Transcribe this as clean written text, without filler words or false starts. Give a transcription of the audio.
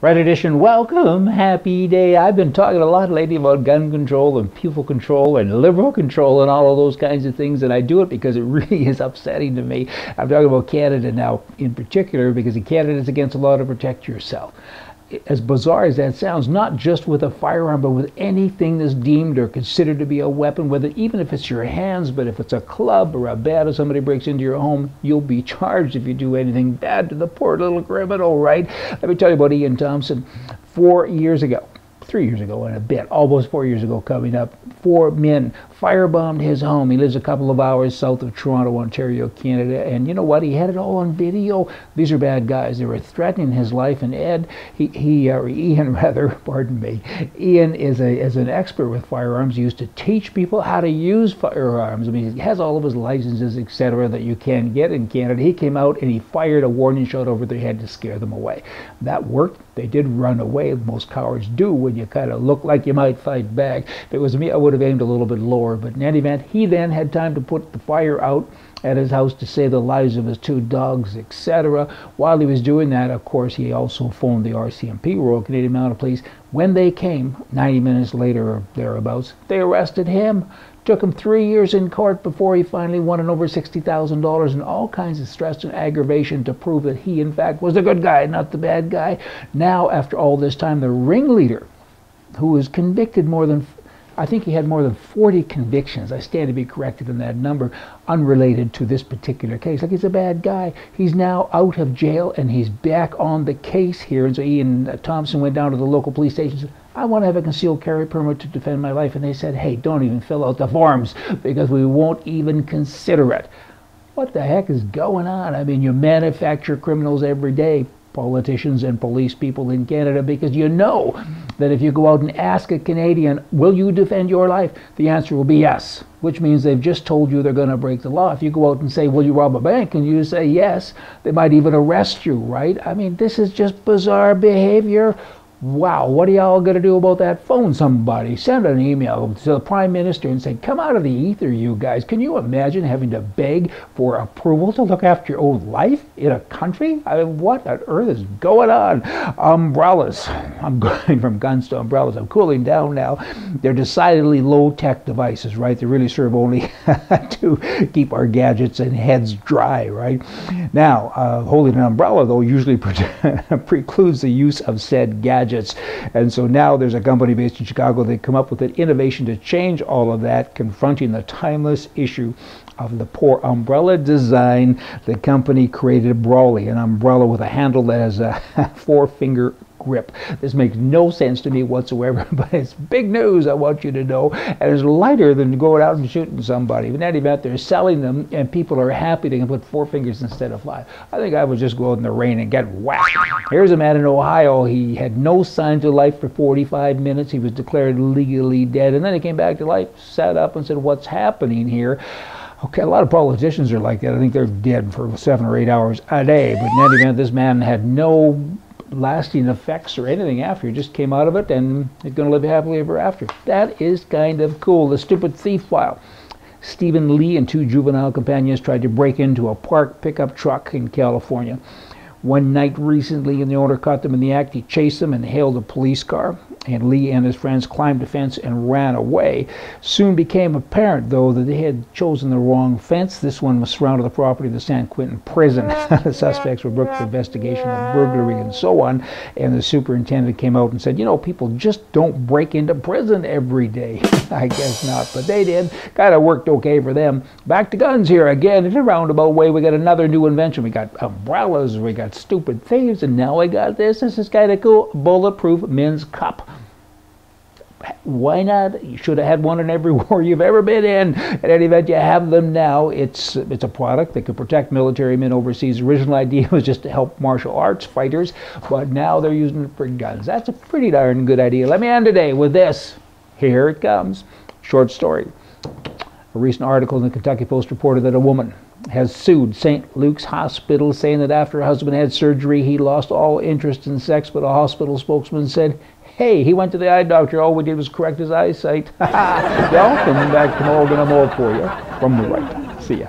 Red Edition, welcome, happy day. I've been talking a lot lately about gun control and pupil control and liberal control and all of those kinds of things, and I do it because it really is upsetting to me. I'm talking about Canada now in particular, because in Canada it's against the law to protect yourself. As bizarre as that sounds, not just with a firearm, but with anything that's deemed or considered to be a weapon, whether even if it's your hands, but if it's a club or a bat, if somebody breaks into your home, you'll be charged if you do anything bad to the poor little criminal, right? Let me tell you about Ian Thompson. 3 years ago and a bit, almost 4 years ago coming up, 4 men firebombed his home. He lives a couple of hours south of Toronto, Ontario, Canada, and you know what? He had it all on video. These are bad guys. They were threatening his life, and Ian, pardon me, Ian is an expert with firearms. He used to teach people how to use firearms. I mean, he has all of his licenses, etc., that you can get in Canada. He came out and he fired a warning shot over their head to scare them away. That worked. They did run away. Most cowards do when you kind of look like you might fight back. If it was me, I would have aimed a little bit lower. But in any event, he then had time to put the fire out at his house to save the lives of his 2 dogs, etc. While he was doing that, of course, he also phoned the RCMP, Royal Canadian Mounted Police. When they came, 90 minutes later or thereabouts, they arrested him. Took him 3 years in court before he finally won an over $60,000 and all kinds of stress and aggravation to prove that he, in fact, was the good guy, not the bad guy. Now, after all this time, the ringleader, who was convicted I think he had more than 40 convictions. I stand to be corrected in that number, unrelated to this particular case. Like, he's a bad guy. He's now out of jail and he's back on the case here. And so Ian Thompson went down to the local police station and said, I want to have a concealed carry permit to defend my life. And they said, hey, don't even fill out the forms because we won't even consider it. What the heck is going on? I mean, you manufacture criminals every day, politicians and police people in Canada, because you know that if you go out and ask a Canadian, will you defend your life? The answer will be yes, which means they've just told you they're going to break the law. If you go out and say, will you rob a bank? And you say yes, they might even arrest you, right? I mean, this is just bizarre behavior. Wow, what are y'all going to do about that? Phone somebody, send an email to the Prime Minister and say, come out of the ether, you guys. Can you imagine having to beg for approval to look after your own life in a country? I mean, what on earth is going on? Umbrellas. I'm going from guns to umbrellas. I'm cooling down now. They're decidedly low-tech devices, right? They really serve only to keep our gadgets and heads dry, right? Now, holding an umbrella, though, usually precludes the use of said gadgets. And so now there's a company based in Chicago. They come up with an innovation to change all of that, confronting the timeless issue of the poor umbrella design. The company created Brawley, an umbrella with a handle that has a 4-finger grip. This makes no sense to me whatsoever, but it's big news, I want you to know. And it's lighter than going out and shooting somebody. In that event, they're selling them, and people are happy they can put 4 fingers instead of 5. I think I would just go out in the rain and get whacked. Here's a man in Ohio. He had no signs of life for 45 minutes. He was declared legally dead, and then he came back to life, sat up and said, what's happening here? Okay, a lot of politicians are like that. I think they're dead for 7 or 8 hours a day. But in that event, this man had no lasting effects or anything after. He just came out of it and he's going to live happily ever after. That is kind of cool. The stupid thief file. Stephen Lee and 2 juvenile companions tried to break into a parked pickup truck in California. One night recently, and the owner caught them in the act. He chased them and hailed a police car, and Lee and his friends climbed a fence and ran away. Soon became apparent, though, that they had chosen the wrong fence. This one was surrounded the property of the San Quentin prison. The suspects were booked for investigation of burglary and so on, and the superintendent came out and said, you know, people just don't break into prison every day. I guess not, but they did. Kind of worked okay for them. Back to guns here again. In a roundabout way, we got another new invention. We got umbrellas, we got stupid thieves, and now I got this. This is kind of cool. Bulletproof men's cup. Why not? You should have had one in every war you've ever been in. At any event, you have them now. It's a product that could protect military men overseas. The original idea was just to help martial arts fighters, but now they're using it for guns. That's a pretty darn good idea. Let me end today with this. Here it comes. Short story. A recent article in the Kentucky Post reported that a woman has sued St. Luke's Hospital, saying that after her husband had surgery, he lost all interest in sex, but a hospital spokesman said, hey, he went to the eye doctor, all we did was correct his eyesight. Well, coming back tomorrow, we're going to have more for you from the right. See ya.